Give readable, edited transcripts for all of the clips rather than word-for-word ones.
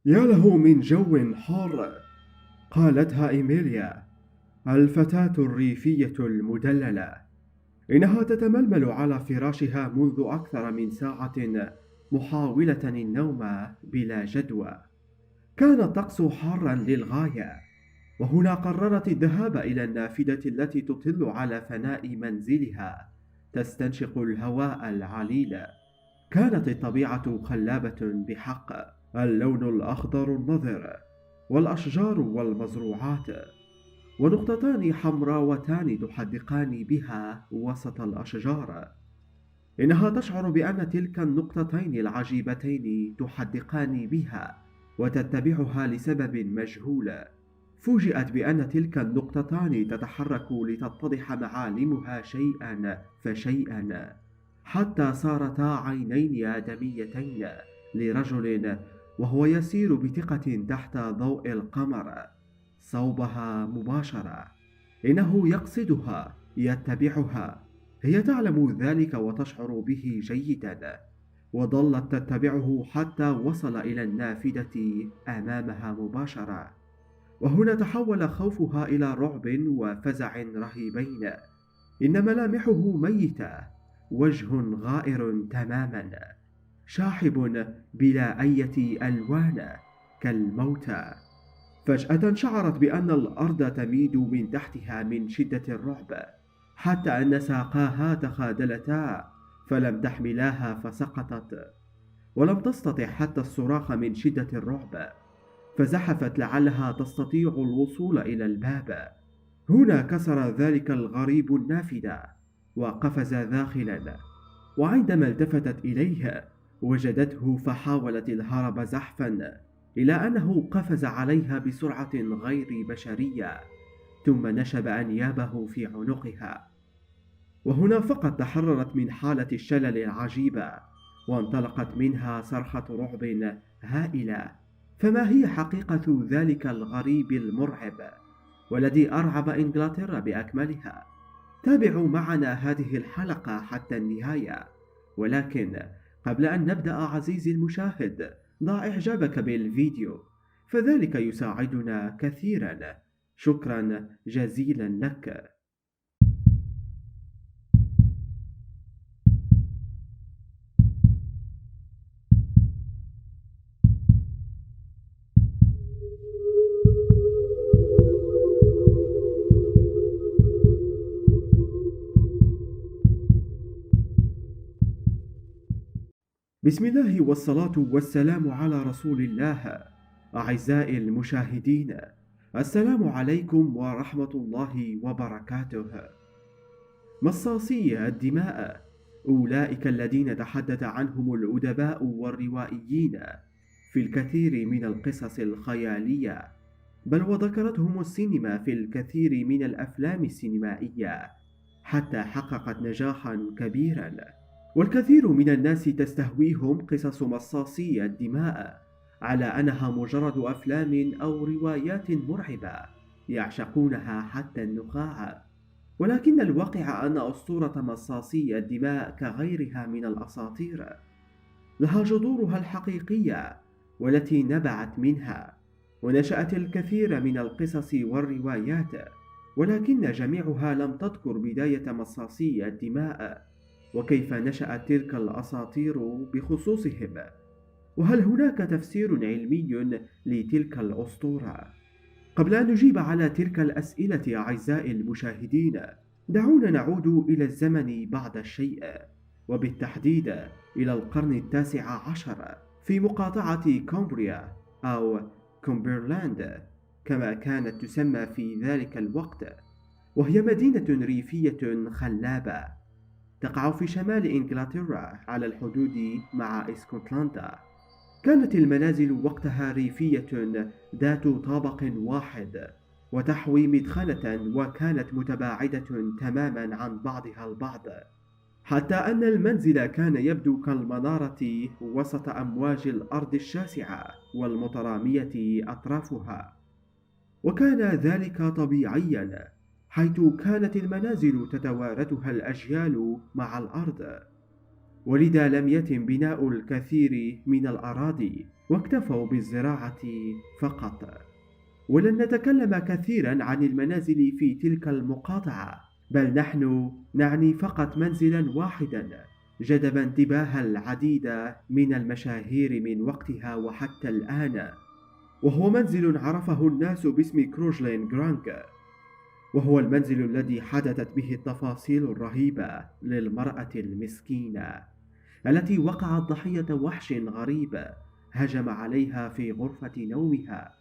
يا له من جو حار، قالتها إيميليا الفتاة الريفية المدللة. إنها تتململ على فراشها منذ أكثر من ساعة، محاولة النوم بلا جدوى. كان الطقس حارا للغاية، وهنا قررت الذهاب إلى النافذة التي تطل على فناء منزلها، تستنشق الهواء العليل. كانت الطبيعة خلابة بحق، اللون الأخضر النضر، والأشجار والمزروعات، ونقطتان حمراوتان تحدقان بها وسط الأشجار. إنها تشعر بأن تلك النقطتين العجيبتين تحدقان بها وتتبعها لسبب مجهول. فوجئت بأن تلك النقطتان تتحرك لتتضح معالمها شيئا فشيئا، حتى صارتا عينين آدميتين لرجل وهو يسير بثقة تحت ضوء القمر صوبها مباشرة. إنه يقصدها، يتبعها. هي تعلم ذلك وتشعر به جيدا، وظلت تتبعه حتى وصل إلى النافذة أمامها مباشرة. وهنا تحول خوفها إلى رعب وفزع رهيبين. إن ملامحه ميتة، وجه غائر تماما، شاحب بلا أي ألوان، كالموتى. فجأة شعرت بأن الأرض تميد من تحتها من شدة الرعب، حتى أن ساقاها تخاذلتا فلم تحملاها فسقطت، ولم تستطع حتى الصراخ من شدة الرعب، فزحفت لعلها تستطيع الوصول إلى الباب. هنا كسر ذلك الغريب النافذة وقفز داخلا، وعندما التفتت إليه وجدته فحاولت الهرب زحفا، إلى أنه قفز عليها بسرعة غير بشرية، ثم نشب أنيابه في عنقها. وهنا فقط تحررت من حالة الشلل العجيبة، وانطلقت منها صرخة رعب هائلة. فما هي حقيقة ذلك الغريب المرعب والذي أرعب إنجلترا بأكملها؟ تابعوا معنا هذه الحلقة حتى النهاية، ولكن قبل أن نبدأ عزيزي المشاهد، ضع إعجابك بالفيديو، فذلك يساعدنا كثيرا. شكرا جزيلا لك. بسم الله والصلاة والسلام على رسول الله. أعزائي المشاهدين، السلام عليكم ورحمة الله وبركاته. مصاصي الدماء، أولئك الذين تحدث عنهم الأدباء والروائيين في الكثير من القصص الخيالية، بل وذكرتهم السينما في الكثير من الأفلام السينمائية، حتى حققت نجاحا كبيرا. والكثير من الناس تستهويهم قصص مصاصي الدماء على أنها مجرد أفلام أو روايات مرعبة يعشقونها حتى النخاع. ولكن الواقع أن أسطورة مصاصي الدماء كغيرها من الأساطير لها جذورها الحقيقية، والتي نبعت منها ونشأت الكثير من القصص والروايات، ولكن جميعها لم تذكر بداية مصاصي الدماء وكيف نشأت تلك الأساطير بخصوصهم. وهل هناك تفسير علمي لتلك الأسطورة؟ قبل أن نجيب على تلك الأسئلة أعزائي المشاهدين، دعونا نعود إلى الزمن بعض الشيء، وبالتحديد إلى القرن التاسع عشر، في مقاطعة كومبريا أو كومبرلاند كما كانت تسمى في ذلك الوقت، وهي مدينة ريفية خلابة تقع في شمال إنجلترا على الحدود مع اسكتلندا. كانت المنازل وقتها ريفية ذات طابق واحد وتحوي مدخلة، وكانت متباعدة تماما عن بعضها البعض، حتى أن المنزل كان يبدو كالمنارة وسط أمواج الأرض الشاسعة والمترامية أطرافها. وكان ذلك طبيعيا، حيث كانت المنازل تتوارثها الأجيال مع الأرض، ولذا لم يتم بناء الكثير من الأراضي واكتفوا بالزراعة فقط. ولن نتكلم كثيرا عن المنازل في تلك المقاطعة، بل نحن نعني فقط منزلا واحدا جذب انتباه العديد من المشاهير من وقتها وحتى الآن، وهو منزل عرفه الناس باسم كروجلين جرانك. وهو المنزل الذي حدثت به التفاصيل الرهيبة للمرأة المسكينة التي وقعت ضحية وحش غريب هجم عليها في غرفة نومها.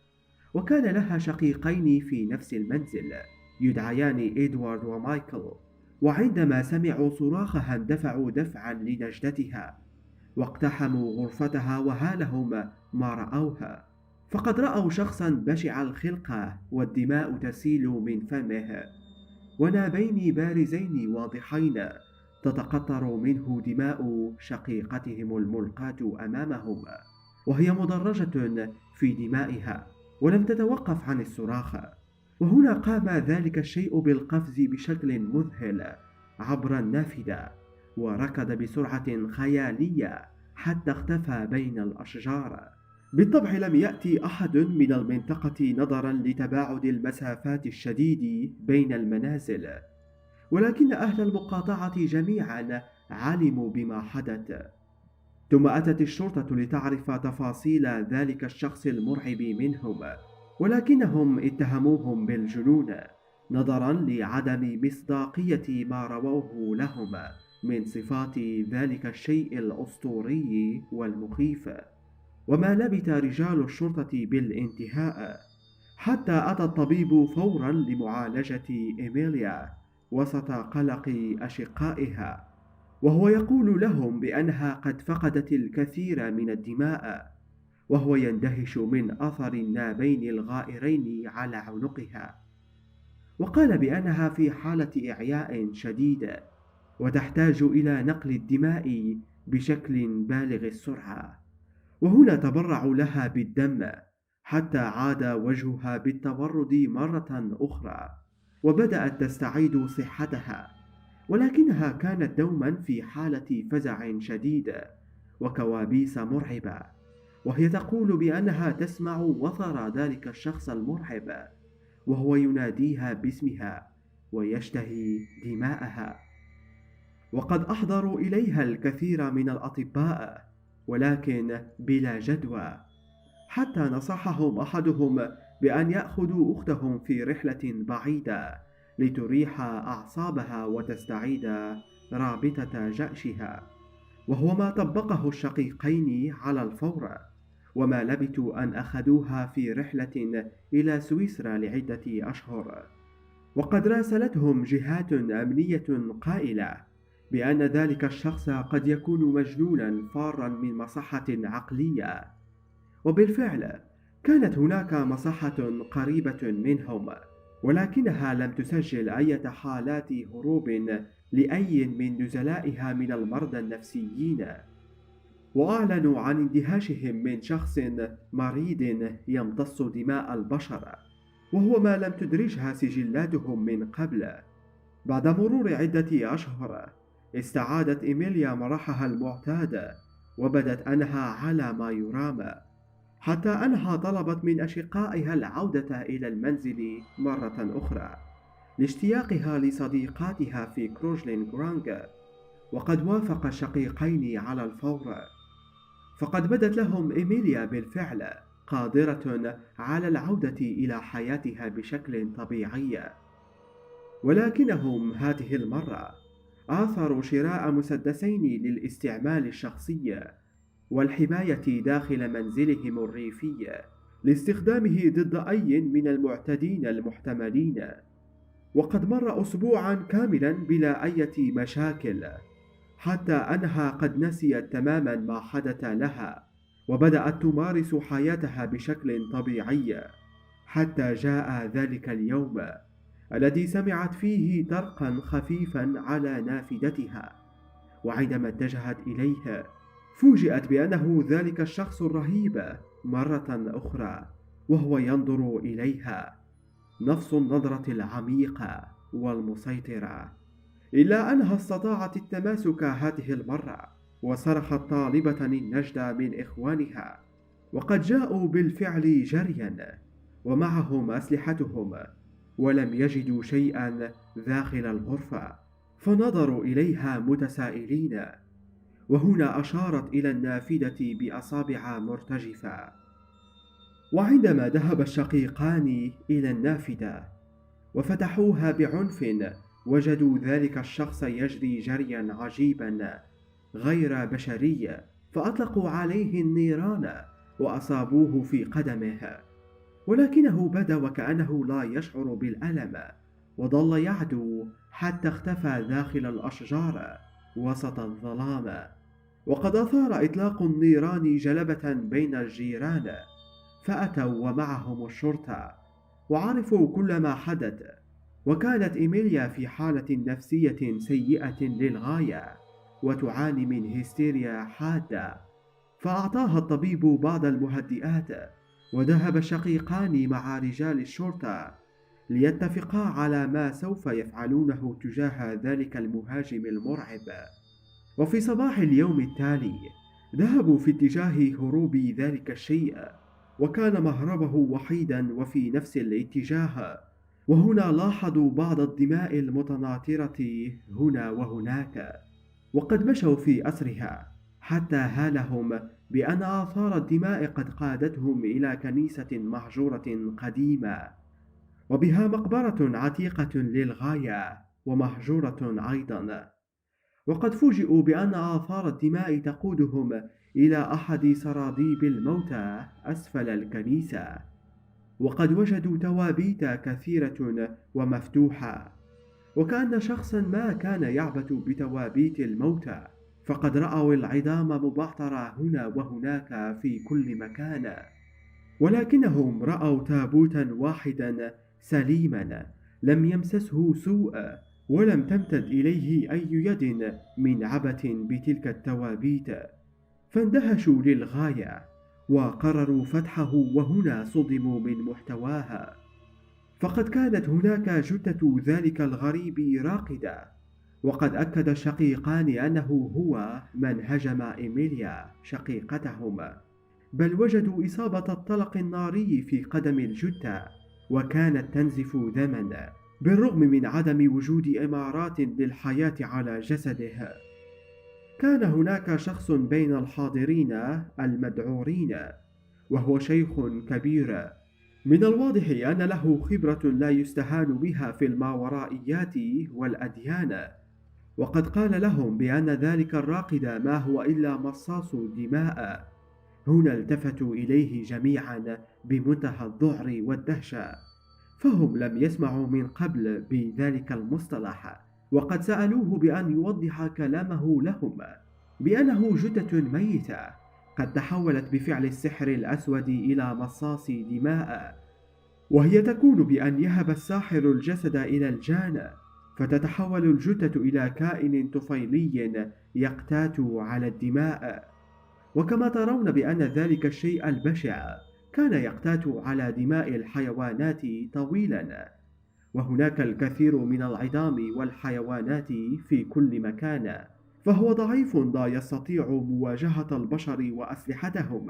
وكان لها شقيقين في نفس المنزل يدعيان إدوارد ومايكل، وعندما سمعوا صراخها اندفعوا دفعا لنجدتها واقتحموا غرفتها وهالهم ما رأوها، فقد رأوا شخصا بشع الخلقة والدماء تسيل من فمه، ونابين بارزين واضحين تتقطر منه دماء شقيقتهم الملقاة أمامهم، وهي مدرجة في دمائها ولم تتوقف عن الصراخ. وهنا قام ذلك الشيء بالقفز بشكل مذهل عبر النافذة، وركض بسرعة خيالية حتى اختفى بين الأشجار. بالطبع لم يأتي أحد من المنطقة نظرا لتباعد المسافات الشديد بين المنازل، ولكن أهل المقاطعة جميعا علموا بما حدث. ثم أتت الشرطة لتعرف تفاصيل ذلك الشخص المرعب منهم، ولكنهم اتهموهم بالجنون نظرا لعدم مصداقية ما رووه لهم من صفات ذلك الشيء الأسطوري والمخيف. وما لبث رجال الشرطة بالانتهاء حتى أتى الطبيب فورا لمعالجة إيميليا وسط قلق أشقائها، وهو يقول لهم بأنها قد فقدت الكثير من الدماء، وهو يندهش من أثر النابين الغائرين على عنقها، وقال بأنها في حالة إعياء شديد وتحتاج إلى نقل الدماء بشكل بالغ السرعة. وهنا تبرعوا لها بالدم حتى عاد وجهها بالتورد مرة أخرى وبدأت تستعيد صحتها، ولكنها كانت دوما في حالة فزع شديد وكوابيس مرعبة، وهي تقول بأنها تسمع وثر ذلك الشخص المرعب وهو يناديها باسمها ويشتهي دماءها. وقد أحضروا إليها الكثير من الأطباء ولكن بلا جدوى، حتى نصحهم أحدهم بأن يأخذوا أختهم في رحلة بعيدة لتريح أعصابها وتستعيد رابطة جأشها، وهو ما طبقه الشقيقين على الفور. وما لبثوا أن أخذوها في رحلة إلى سويسرا لعدة أشهر، وقد راسلتهم جهات أمنية قائلة بأن ذلك الشخص قد يكون مجنونا فارا من مصحة عقلية. وبالفعل كانت هناك مصحة قريبة منهم، ولكنها لم تسجل أي حالات هروب لأي من نزلائها من المرضى النفسيين، وأعلنوا عن اندهاشهم من شخص مريض يمتص دماء البشر، وهو ما لم تدرجها سجلاتهم من قبل. بعد مرور عدة أشهر استعادت إيميليا مرحها المعتاد وبدت أنها على ما يرام، حتى أنها طلبت من أشقائها العودة إلى المنزل مرة أخرى لاشتياقها لصديقاتها في كروجلين جرانج. وقد وافق الشقيقين على الفور، فقد بدت لهم إيميليا بالفعل قادرة على العودة إلى حياتها بشكل طبيعي، ولكنهم هذه المرة آثروا شراء مسدسين للاستعمال الشخصي والحماية داخل منزلهم الريفي لاستخدامه ضد أي من المعتدين المحتملين. وقد مر أسبوعا كاملا بلا أي مشاكل، حتى أنها قد نسيت تماما ما حدث لها وبدأت تمارس حياتها بشكل طبيعي، حتى جاء ذلك اليوم الذي سمعت فيه طرقا خفيفا على نافذتها، وعندما اتجهت إليه فوجئت بأنه ذلك الشخص الرهيب مرة أخرى وهو ينظر إليها، نفس النظرة العميقة والمسيطرة، إلا أنها استطاعت التماسك هذه المرة وصرخت طالبة النجدة من إخوانها وقد جاءوا بالفعل جريا ومعهم أسلحتهم، ولم يجدوا شيئا داخل الغرفة، فنظروا إليها متسائلين. وهنا أشارت إلى النافذة بأصابع مرتجفة. وعندما ذهب الشقيقان إلى النافذة وفتحوها بعنف، وجدوا ذلك الشخص يجري جريا عجيبا غير بشري، فأطلقوا عليه النيران وأصابوه في قدمه، ولكنه بدا وكأنه لا يشعر بالألم، وظل يعدو حتى اختفى داخل الأشجار وسط الظلام. وقد أثار إطلاق النيران جلبة بين الجيران، فأتوا ومعهم الشرطة وعرفوا كل ما حدث. وكانت إيميليا في حالة نفسية سيئة للغاية وتعاني من هستيريا حادة، فأعطاها الطبيب بعض المهدئات، وذهب الشقيقان مع رجال الشرطة ليتفقا على ما سوف يفعلونه تجاه ذلك المهاجم المرعب. وفي صباح اليوم التالي ذهبوا في اتجاه هروب ذلك الشيء، وكان مهربه وحيدا وفي نفس الاتجاه. وهنا لاحظوا بعض الدماء المتناثرة هنا وهناك، وقد مشوا في أسرها حتى هالهم بأن آثار الدماء قد قادتهم إلى كنيسة مهجورة قديمة، وبها مقبرة عتيقة للغاية ومهجورة أيضا. وقد فوجئوا بأن آثار الدماء تقودهم إلى أحد سراديب الموتى أسفل الكنيسة، وقد وجدوا توابيت كثيرة ومفتوحة، وكأن شخصا ما كان يعبث بتوابيت الموتى، فقد رأوا العظام مبعثرة هنا وهناك في كل مكان، ولكنهم رأوا تابوتا واحدا سليما لم يمسسه سوء، ولم تمتد إليه أي يد من عبث بتلك التوابيت، فاندهشوا للغاية وقرروا فتحه. وهنا صدموا من محتواها، فقد كانت هناك جثة ذلك الغريب راقدة، وقد أكد الشقيقان أنه هو من هجم إيميليا شقيقتهما، بل وجدوا إصابة الطلق الناري في قدم الجثة، وكانت تنزف دما بالرغم من عدم وجود إمارات للحياة على جسده. كان هناك شخص بين الحاضرين المذعورين، وهو شيخ كبير، من الواضح أن له خبرة لا يستهان بها في الماورائيات والأديان، وقد قال لهم بأن ذلك الراقد ما هو إلا مصاص دماء. هنا التفتوا إليه جميعا بمنتهى الذعر والدهشة، فهم لم يسمعوا من قبل بذلك المصطلح، وقد سألوه بأن يوضح كلامه لهم بأنه جثة ميتة قد تحولت بفعل السحر الأسود إلى مصاص دماء، وهي تكون بأن يهب الساحر الجسد إلى الجان، فتتحول الجثة إلى كائن طفيلي يقتات على الدماء. وكما ترون بأن ذلك الشيء البشع كان يقتات على دماء الحيوانات طويلا، وهناك الكثير من العظام والحيوانات في كل مكان، فهو ضعيف لا يستطيع مواجهة البشر وأسلحتهم.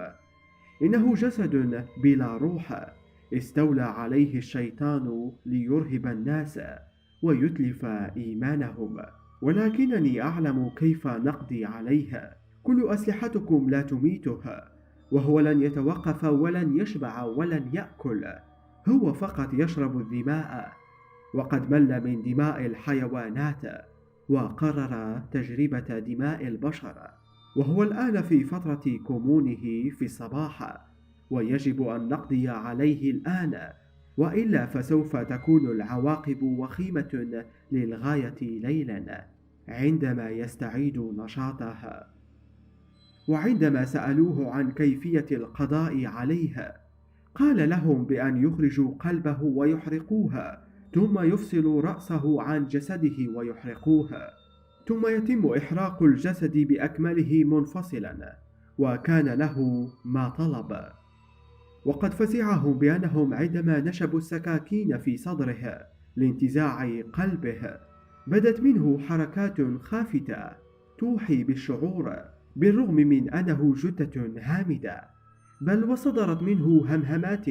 إنه جسد بلا روح استولى عليه الشيطان ليرهب الناس ويتلف إيمانهم، ولكنني أعلم كيف نقضي عليه. كل أسلحتكم لا تميته، وهو لن يتوقف ولن يشبع ولن يأكل، هو فقط يشرب الدماء، وقد مل من دماء الحيوانات وقرر تجربة دماء البشر، وهو الآن في فترة كمونه في الصباح، ويجب أن نقضي عليه الآن، وإلا فسوف تكون العواقب وخيمة للغاية ليلا عندما يستعيد نشاطه. وعندما سألوه عن كيفية القضاء عليه قال لهم بأن يخرجوا قلبه ويحرقوه، ثم يفصلوا رأسه عن جسده ويحرقوه، ثم يتم إحراق الجسد بأكمله منفصلا، وكان له ما طلب. وقد فزعهم بأنهم عندما نشبوا السكاكين في صدره لانتزاع قلبه بدت منه حركات خافتة توحي بالشعور، بالرغم من أنه جثة هامدة، بل وصدرت منه همهمات،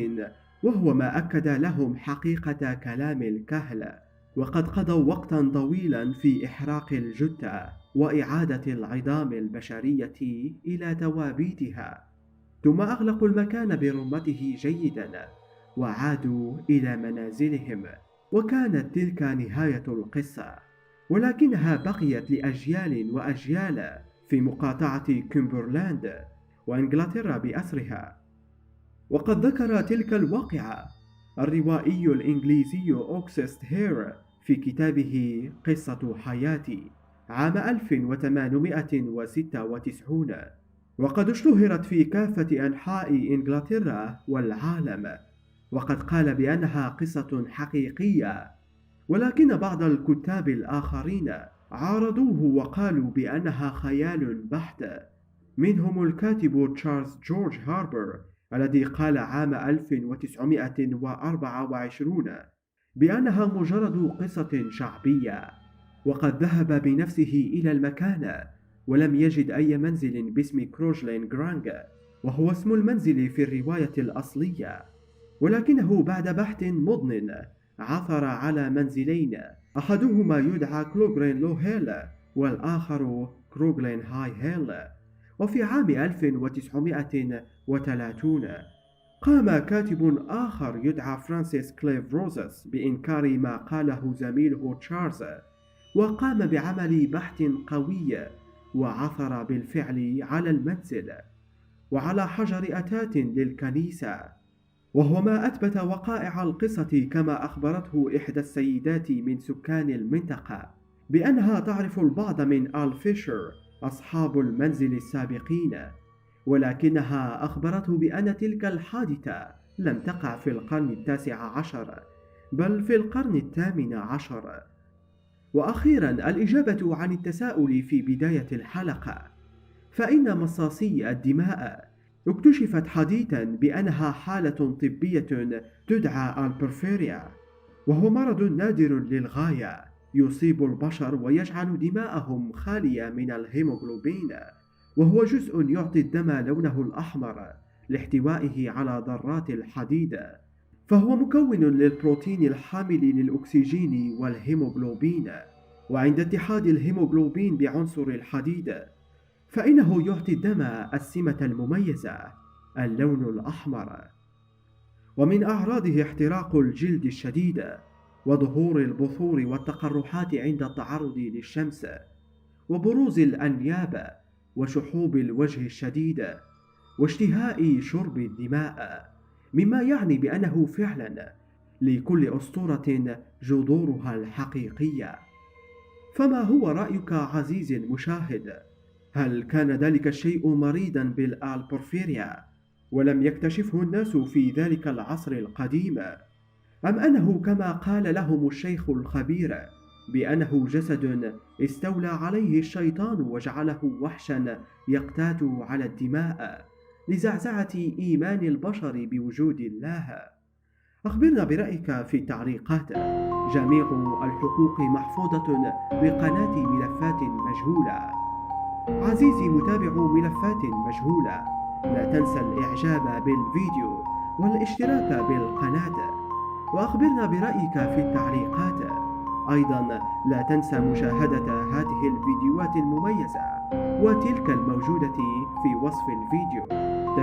وهو ما أكد لهم حقيقة كلام الكهل. وقد قضوا وقتا طويلا في إحراق الجثة وإعادة العظام البشرية إلى توابيتها، ثم أغلقوا المكان برمته جيدا وعادوا إلى منازلهم. وكانت تلك نهاية القصة، ولكنها بقيت لأجيال وأجيال في مقاطعة كيمبرلاند وإنجلترا بأسرها. وقد ذكر تلك الواقعة الروائي الإنجليزي أوغست هير في كتابه قصة حياتي عام 1896، وقد اشتهرت في كافة أنحاء إنجلترا والعالم، وقد قال بأنها قصة حقيقية. ولكن بعض الكتاب الآخرين عارضوه وقالوا بأنها خيال بحت، منهم الكاتب تشارلز جورج هاربر الذي قال عام 1924 بأنها مجرد قصة شعبية. وقد ذهب بنفسه إلى المكان ولم يجد أي منزل باسم كروجلين جرانج، وهو اسم المنزل في الرواية الأصلية، ولكنه بعد بحث مضن عثر على منزلين، أحدهما يدعى كلوغرين لو هيل والآخر كروغلين هاي هيل. وفي عام 1930 قام كاتب آخر يدعى فرانسيس كليف روزس بإنكار ما قاله زميله تشارلز، وقام بعمل بحث قوي وعثر بالفعل على المنزل وعلى حجر أتات للكنيسة، وهو ما أثبت وقائع القصة كما أخبرته إحدى السيدات من سكان المنطقة بأنها تعرف البعض من آل فيشر أصحاب المنزل السابقين، ولكنها أخبرته بأن تلك الحادثة لم تقع في القرن ال19 بل في القرن ال18. وأخيرا الإجابة عن التساؤل في بداية الحلقة، فإن مصاصي الدماء اكتشفت حديثا بأنها حالة طبية تدعى البورفيريا، وهو مرض نادر للغاية يصيب البشر ويجعل دماءهم خالية من الهيموغلوبين، وهو جزء يعطي الدم لونه الأحمر لاحتوائه على ذرات الحديد، فهو مكون للبروتين الحامل للأكسجين والهيموغلوبين. وعند اتحاد الهيموغلوبين بعنصر الحديد فإنه يعطي الدم السمة المميزة اللون الأحمر. ومن أعراضه احتراق الجلد الشديد وظهور البثور والتقرحات عند التعرض للشمس وبروز الأنياب وشحوب الوجه الشديد واشتهاء شرب الدماء، مما يعني بأنه فعلا لكل أسطورة جذورها الحقيقية. فما هو رأيك عزيزي المشاهد؟ هل كان ذلك الشيء مريضا بالبورفيريا ولم يكتشفه الناس في ذلك العصر القديم، أم أنه كما قال لهم الشيخ الخبير بأنه جسد استولى عليه الشيطان وجعله وحشا يقتات على الدماء لزعزعة إيمان البشر بوجود الله؟ أخبرنا برأيك في التعليقات. جميع الحقوق محفوظة بقناة ملفات مجهولة. عزيزي متابع ملفات مجهولة، لا تنسى الإعجاب بالفيديو والاشتراك بالقناة، وأخبرنا برأيك في التعليقات. أيضا لا تنسى مشاهدة هذه الفيديوهات المميزة وتلك الموجودة في وصف الفيديو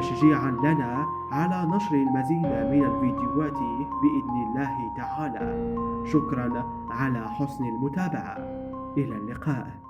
تشجيعا لنا على نشر المزيد من الفيديوهات بإذن الله تعالى. شكرا على حسن المتابعة، إلى اللقاء.